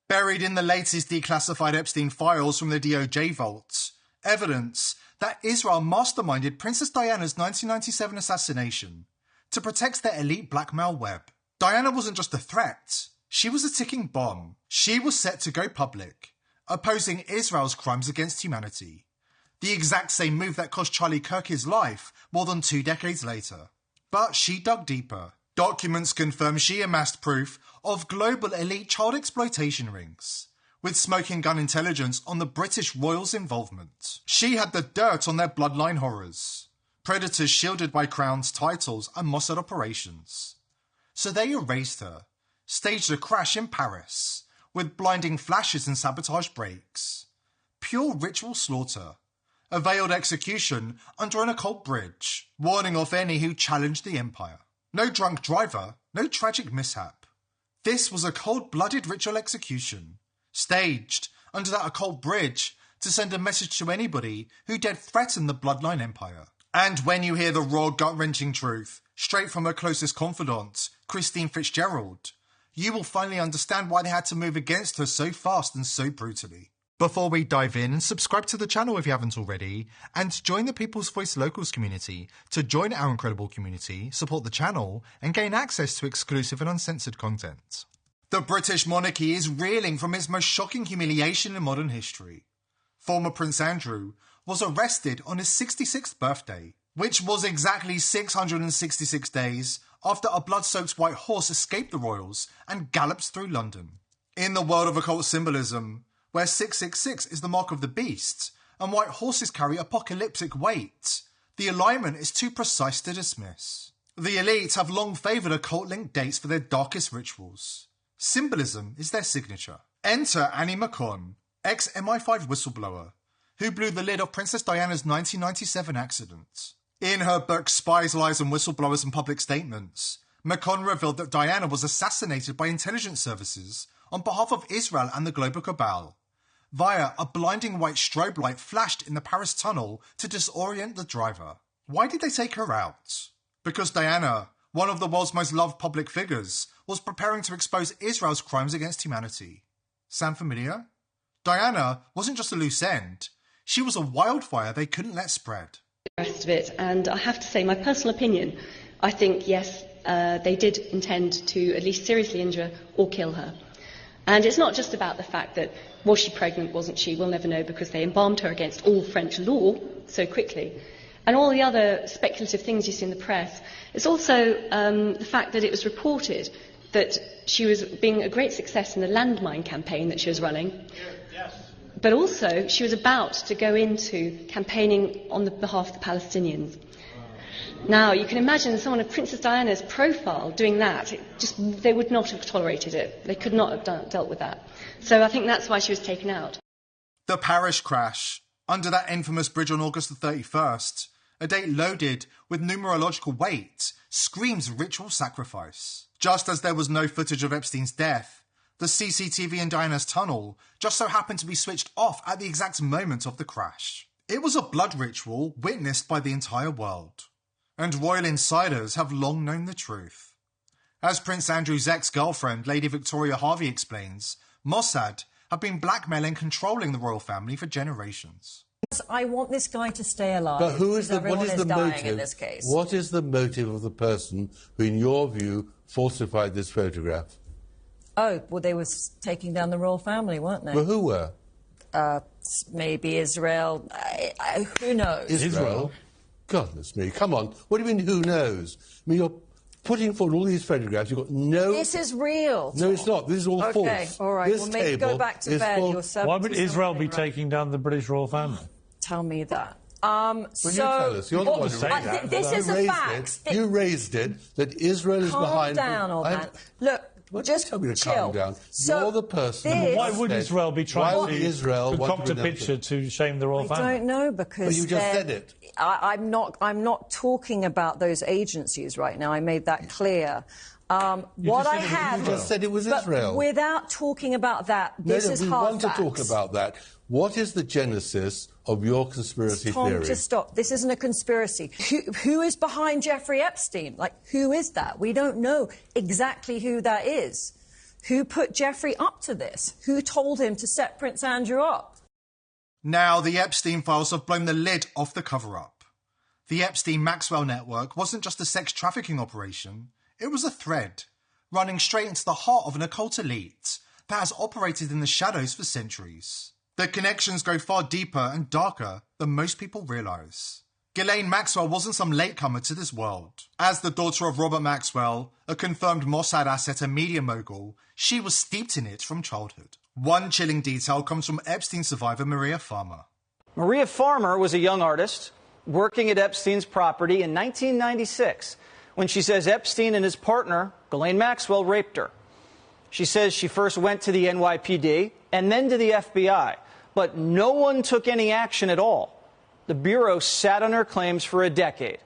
Buried in the latest declassified Epstein files from the DOJ vault, evidence that Israel masterminded Princess Diana's 1997 assassination to protect their elite blackmail web. Diana wasn't just a threat, she was a ticking bomb. She was set to go public, opposing Israel's crimes against humanity. The exact same move that cost Charlie Kirk his life more than 2 decades later. But she dug deeper. Documents confirm she amassed proof of global elite child exploitation rings, with smoking gun intelligence on the British royals' involvement. She had the dirt on their bloodline horrors, predators shielded by crowns, titles, and Mossad operations. So they erased her, staged a crash in Paris, with blinding flashes and sabotage breaks. Pure ritual slaughter. A veiled execution under an occult bridge, warning off any who challenged the empire. No drunk driver, no tragic mishap. This was a cold-blooded ritual execution, staged under that occult bridge to send a message to anybody who dared threaten the bloodline empire. And when you hear the raw, gut-wrenching truth, straight from her closest confidant, Christine Fitzgerald, you will finally understand why they had to move against her so fast and so brutally. Before we dive in, subscribe to the channel if you haven't already, and join the People's Voice Locals community to join our incredible community, support the channel, and gain access to exclusive and uncensored content. The British monarchy is reeling from its most shocking humiliation in modern history. Former Prince Andrew was arrested on his 66th birthday, which was exactly 666 days after a blood-soaked white horse escaped the royals and galloped through London. In the world of occult symbolism, where 666 is the mark of the beast, and white horses carry apocalyptic weight, the alignment is too precise to dismiss. The elite have long favoured occult-linked dates for their darkest rituals. Symbolism is their signature. Enter Annie McCon, ex-MI5 whistleblower, who blew the lid off Princess Diana's 1997 accident. In her book Spies, Lies and Whistleblowers and Public Statements, McCon revealed that Diana was assassinated by intelligence services on behalf of Israel and the global cabal, via a blinding white strobe light flashed in the Paris tunnel to disorient the driver. Why did they take her out? Because Diana, one of the world's most loved public figures, was preparing to expose Israel's crimes against humanity. Sound familiar? Diana wasn't just a loose end, she was a wildfire they couldn't let spread. The rest of it, and I have to say, my personal opinion, I think, yes, they did intend to at least seriously injure or kill her. And it's not just about the fact that, was she pregnant, wasn't she? We'll never know because they embalmed her against all French law so quickly. And all the other speculative things you see in the press. It's also the fact that it was reported that she was being a great success in the landmine campaign that she was running. Yes. But also, she was about to go into campaigning on the behalf of the Palestinians. Now, you can imagine someone of Princess Diana's profile doing that. They would not have tolerated it. They could not have dealt with that. So I think that's why she was taken out. The Paris crash, under that infamous bridge on August the 31st, a date loaded with numerological weight, screams ritual sacrifice. Just as there was no footage of Epstein's death, the CCTV in Diana's tunnel just so happened to be switched off at the exact moment of the crash. It was a blood ritual witnessed by the entire world. And royal insiders have long known the truth. As Prince Andrew's ex-girlfriend, Lady Victoria Harvey, explains, Mossad have been blackmailing and controlling the royal family for generations. I want this guy to stay alive. But what is the motive in this case? What is the motive of the person who, in your view, falsified this photograph? Oh, well, they were taking down the royal family, weren't they? Well, who were? Maybe Israel. Who knows? Israel? Goodness me, come on. What do you mean, who knows? I mean, you're putting forward all these photographs, you've got no... This is real. No, it's not. This is all false. Okay, all right. This well, maybe go back to bed. Why would Israel be taking down the British royal family? Tell me that. Well, you tell us. You're the one who say that. This is a fact. You raised it, that Israel is behind... Calm down on that. Look... Just tell me to calm down. So you're the person. Why would Israel be trying to concoct a picture to shame the royal family? I don't know because. Well, you just said it. I'm not talking about those agencies right now. I made that clear. What I have. You just said it was Israel. Without talking about that, this is hard we want facts. to talk about that. What is the genesis of your conspiracy theory? Just stop. This isn't a conspiracy. Who is behind Jeffrey Epstein? Like, who is that? We don't know exactly who that is. Who put Jeffrey up to this? Who told him to set Prince Andrew up? Now, the Epstein files have blown the lid off the cover-up. The Epstein-Maxwell network wasn't just a sex trafficking operation, it was a thread, running straight into the heart of an occult elite that has operated in the shadows for centuries. The connections go far deeper and darker than most people realise. Ghislaine Maxwell wasn't some latecomer to this world. As the daughter of Robert Maxwell, a confirmed Mossad asset and media mogul, she was steeped in it from childhood. One chilling detail comes from Epstein survivor Maria Farmer. Maria Farmer was a young artist working at Epstein's property in 1996 when she says Epstein and his partner, Ghislaine Maxwell, raped her. She says she first went to the NYPD and then to the FBI, but no one took any action at all. The Bureau sat on her claims for a decade.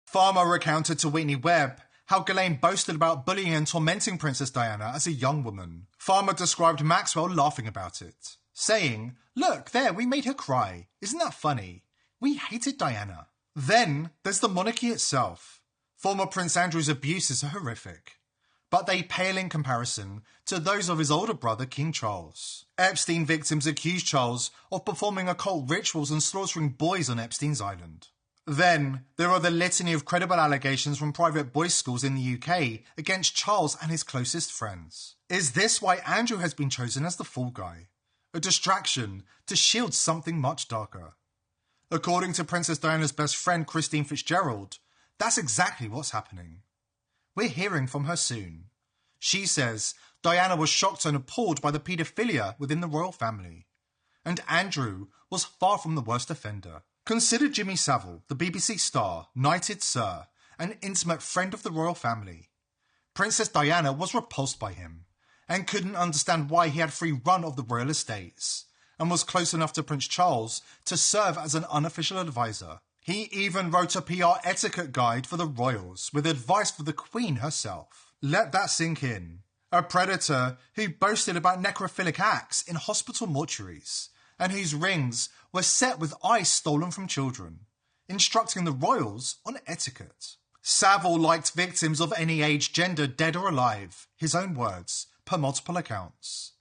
Farmer recounted to Whitney Webb how Ghislaine boasted about bullying and tormenting Princess Diana as a young woman. Farmer described Maxwell laughing about it, saying, "Look, there, we made her cry. Isn't that funny? We hated Diana." Then there's the monarchy itself. Former Prince Andrew's abuses are horrific, but they pale in comparison to those of his older brother, King Charles. Epstein victims accused Charles of performing occult rituals and slaughtering boys on Epstein's island. Then there are the litany of credible allegations from private boys' schools in the UK against Charles and his closest friends. Is this why Andrew has been chosen as the fall guy? A distraction to shield something much darker? According to Princess Diana's best friend, Christine Fitzgerald, that's exactly what's happening. We're hearing from her soon. She says Diana was shocked and appalled by the paedophilia within the royal family. And Andrew was far from the worst offender. Consider Jimmy Savile, the BBC star, knighted sir, an intimate friend of the royal family. Princess Diana was repulsed by him and couldn't understand why he had free run of the royal estates and was close enough to Prince Charles to serve as an unofficial advisor. He even wrote a PR etiquette guide for the royals with advice for the Queen herself. Let that sink in. A predator who boasted about necrophilic acts in hospital mortuaries and whose rings were set with ice stolen from children, instructing the royals on etiquette. Savile liked victims of any age, gender, dead or alive, his own words, per multiple accounts.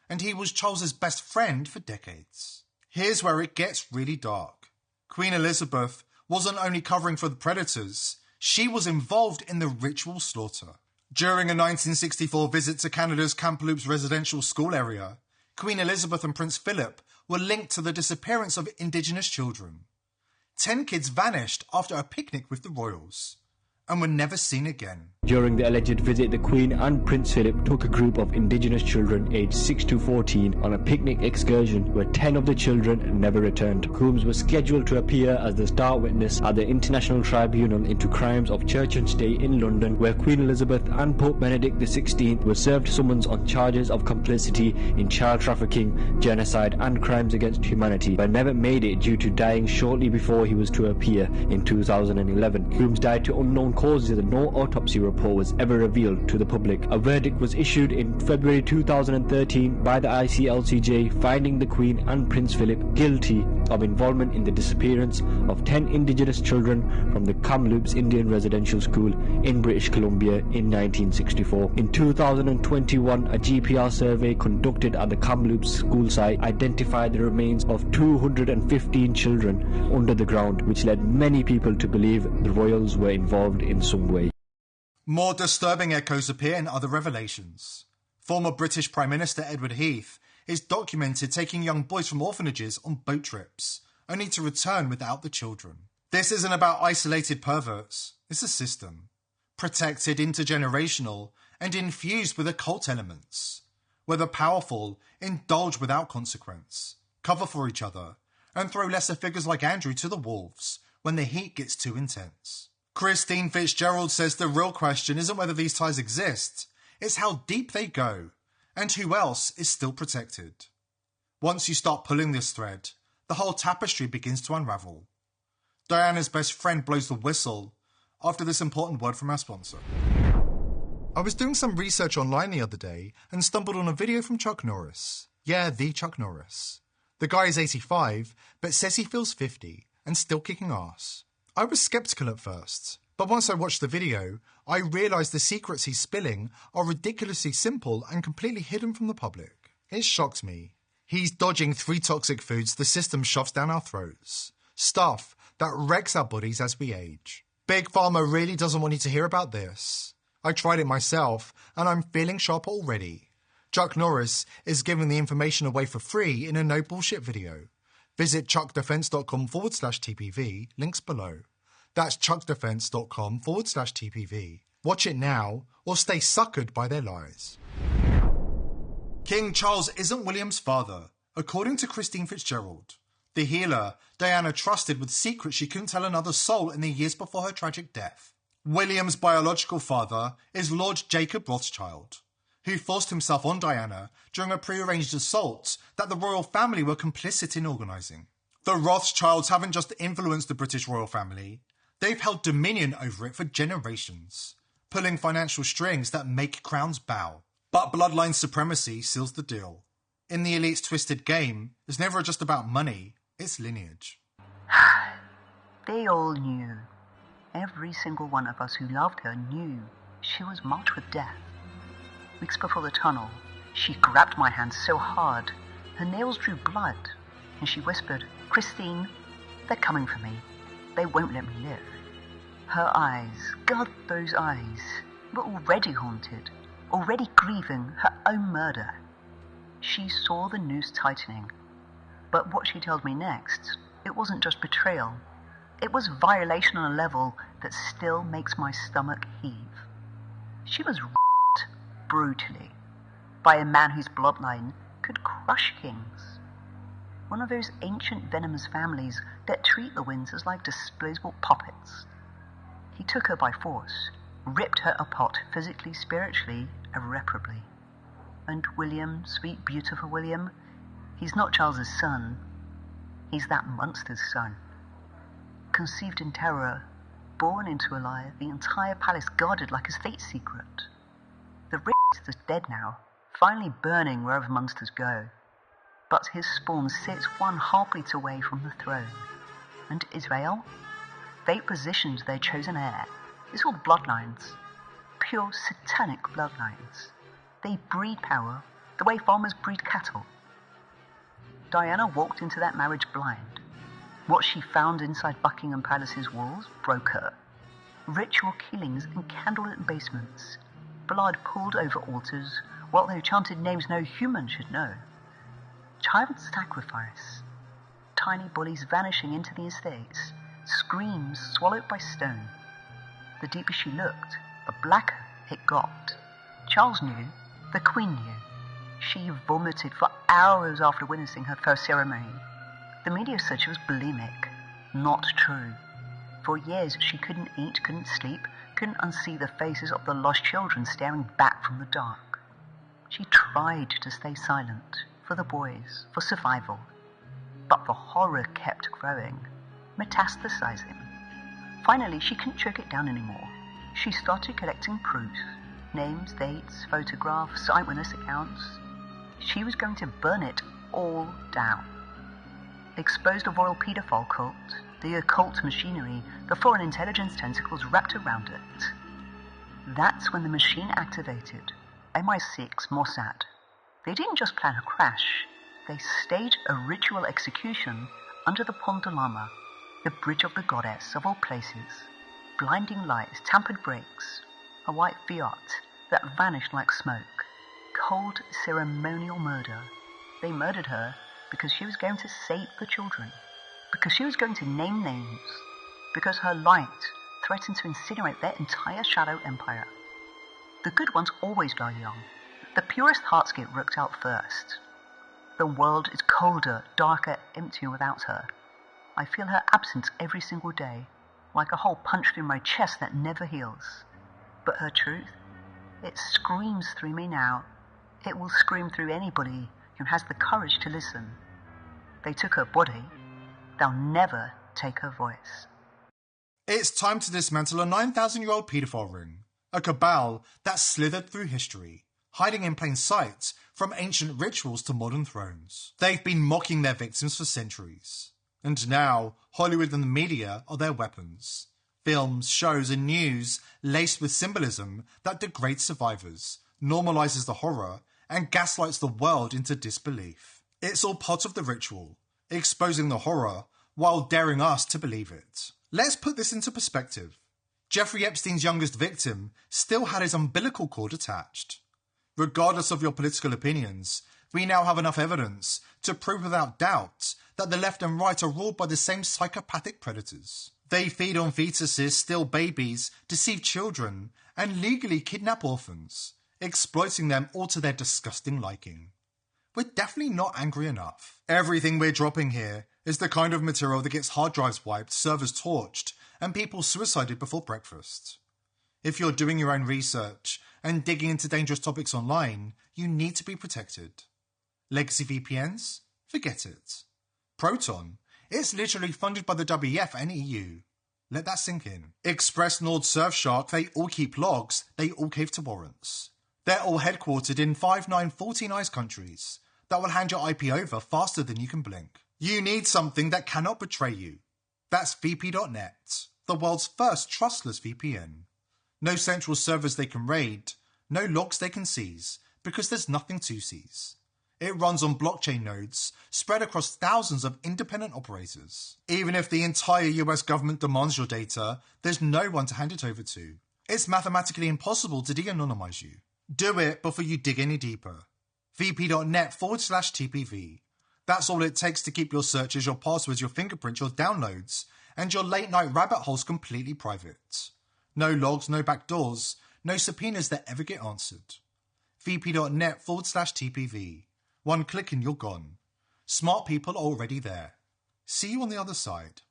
And he was Charles's best friend for decades. Here's where it gets really dark. Queen Elizabeth wasn't only covering for the predators, she was involved in the ritual slaughter. During a 1964 visit to Canada's Kamloops residential school area, Queen Elizabeth and Prince Philip were linked to the disappearance of Indigenous children. 10 kids vanished after a picnic with the royals and were never seen again. During the alleged visit, the Queen and Prince Philip took a group of Indigenous children aged 6 to 14 on a picnic excursion where 10 of the children never returned. Coombs was scheduled to appear as the star witness at the International Tribunal into Crimes of Church and State in London, where Queen Elizabeth and Pope Benedict XVI were served summons on charges of complicity in child trafficking, genocide and crimes against humanity, but never made it due to dying shortly before he was to appear in 2011. Coombs died to unknown causes and no autopsy report was ever revealed to the public. A verdict was issued in February 2013 by the ICLCJ, finding the Queen and Prince Philip guilty of involvement in the disappearance of 10 Indigenous children from the Kamloops Indian Residential School in British Columbia in 1964. In 2021, a GPR survey conducted at the Kamloops school site identified the remains of 215 children under the ground, which led many people to believe the royals were involved in some way. More disturbing echoes appear in other revelations. Former British Prime Minister Edward Heath is documented taking young boys from orphanages on boat trips, only to return without the children. This isn't about isolated perverts, it's a system, protected, intergenerational, and infused with occult elements, where the powerful indulge without consequence, cover for each other, and throw lesser figures like Andrew to the wolves when the heat gets too intense. Christine Fitzgerald says the real question isn't whether these ties exist, it's how deep they go, and who else is still protected. Once you start pulling this thread, the whole tapestry begins to unravel. Diana's best friend blows the whistle after this important word from our sponsor. I was doing some research online the other day and stumbled on a video from Chuck Norris. Yeah, the Chuck Norris. The guy is 85, but says he feels 50 and still kicking ass. I was sceptical at first, But once I watched the video, I realised the secrets he's spilling are ridiculously simple and completely hidden from the public. It shocked me. He's dodging 3 toxic foods the system shoves down our throats. Stuff that wrecks our bodies as we age. Big Pharma really doesn't want you to hear about this. I tried it myself, and I'm feeling sharper already. Chuck Norris is giving the information away for free in a no bullshit video. Visit chuckdefense.com/TPV, links below. That's chuckdefense.com/TPV. Watch it now, or stay suckered by their lies. King Charles isn't William's father, according to Christine Fitzgerald. The healer Diana trusted with secrets she couldn't tell another soul in the years before her tragic death. William's biological father is Lord Jacob Rothschild, who forced himself on Diana during a prearranged assault that the royal family were complicit in organising. The Rothschilds haven't just influenced the British royal family, they've held dominion over it for generations, pulling financial strings that make crowns bow. But bloodline supremacy seals the deal. In the elite's twisted game, it's never just about money, it's lineage. They all knew. Every single one of us who loved her knew she was marked with death. Weeks before the tunnel, she grabbed my hand so hard, her nails drew blood, and she whispered, "Christine, they're coming for me. They won't let me live." Her eyes, God, those eyes, were already haunted, already grieving her own murder. She saw the noose tightening, but what she told me next, it wasn't just betrayal. It was violation on a level that still makes my stomach heave. She was raped brutally by a man whose bloodline could crush kings. One of those ancient venomous families that treat the Windsors like disposable puppets. He took her by force, ripped her apart physically, spiritually, irreparably. And William, sweet, beautiful William, he's not Charles's son. He's that monster's son. Conceived in terror, born into a lie, the entire palace guarded like a state secret. The rich is dead now, finally burning wherever monsters go. But his spawn sits one heartbeat away from the throne. And Israel? They positioned their chosen heir. It's all bloodlines. Pure satanic bloodlines. They breed power the way farmers breed cattle. Diana walked into that marriage blind. What she found inside Buckingham Palace's walls broke her. Ritual killings in candlelit basements. Blood poured over altars, while they chanted names no human should know. Child sacrifice. Tiny bodies vanishing into the estates. Screams swallowed by stone. The deeper she looked, the blacker it got. Charles knew. The Queen knew. She vomited for hours after witnessing her first ceremony. The media said she was bulimic. Not true. For years she couldn't eat, couldn't sleep, couldn't unsee the faces of the lost children staring back from the dark. She tried to stay silent, for the boys, for survival. But the horror kept growing, metastasizing. Finally, she couldn't choke it down anymore. She started collecting proof. Names, dates, photographs, eyewitness accounts. She was going to burn it all down. Exposed a royal paedophile cult, the occult machinery, the foreign intelligence tentacles wrapped around it. That's when the machine activated. MI6, Mossad. They didn't just plan a crash. They staged a ritual execution under the Pont de l'Ama, the bridge of the goddess of all places. Blinding lights, tampered brakes, a white Fiat that vanished like smoke. Cold ceremonial murder. They murdered her because she was going to save the children, because she was going to name names, because her light threatened to incinerate their entire shadow empire. The good ones always die young. The purest hearts get ripped out first. The world is colder, darker, emptier without her. I feel her absence every single day, like a hole punched through my chest that never heals. But her truth, it screams through me now. It will scream through anybody who has the courage to listen. They took her body. They'll never take her voice. It's time to dismantle a 9,000-year-old paedophile ring. A cabal that slithered through history, hiding in plain sight from ancient rituals to modern thrones. They've been mocking their victims for centuries. And now, Hollywood and the media are their weapons. films, shows, and news laced with symbolism that degrades survivors, normalizes the horror, and gaslights the world into disbelief. It's all part of the ritual, exposing the horror while daring us to believe it. Let's put this into perspective. Jeffrey Epstein's youngest victim still had his umbilical cord attached. Regardless of your political opinions, we now have enough evidence to prove without doubt that the left and right are ruled by the same psychopathic predators. They feed on fetuses, steal babies, deceive children, and legally kidnap orphans, exploiting them all to their disgusting liking. We're definitely not angry enough. Everything we're dropping here is the kind of material that gets hard drives wiped, servers torched, and people suicided before breakfast. If you're doing your own research and digging into dangerous topics online, you need to be protected. Legacy VPNs? Forget it. Proton? It's literally funded by the WEF and EU. Let that sink in. Express, Nord, Surfshark, they all keep logs, they all cave to warrants. They're all headquartered in 5, 9, 14 ICE countries that will hand your IP over faster than you can blink. You need something that cannot betray you. That's VP.net, the world's first trustless VPN. No central servers they can raid, no logs they can seize, because there's nothing to seize. It runs on blockchain nodes spread across thousands of independent operators. Even if the entire US government demands your data, there's no one to hand it over to. It's mathematically impossible to de-anonymize you. Do it before you dig any deeper. VP.net/TPV. That's all it takes to keep your searches, your passwords, your fingerprints, your downloads, and your late-night rabbit holes completely private. No logs, no backdoors, no subpoenas that ever get answered. VP.net/TPV. One click and you're gone. Smart people are already there. See you on the other side.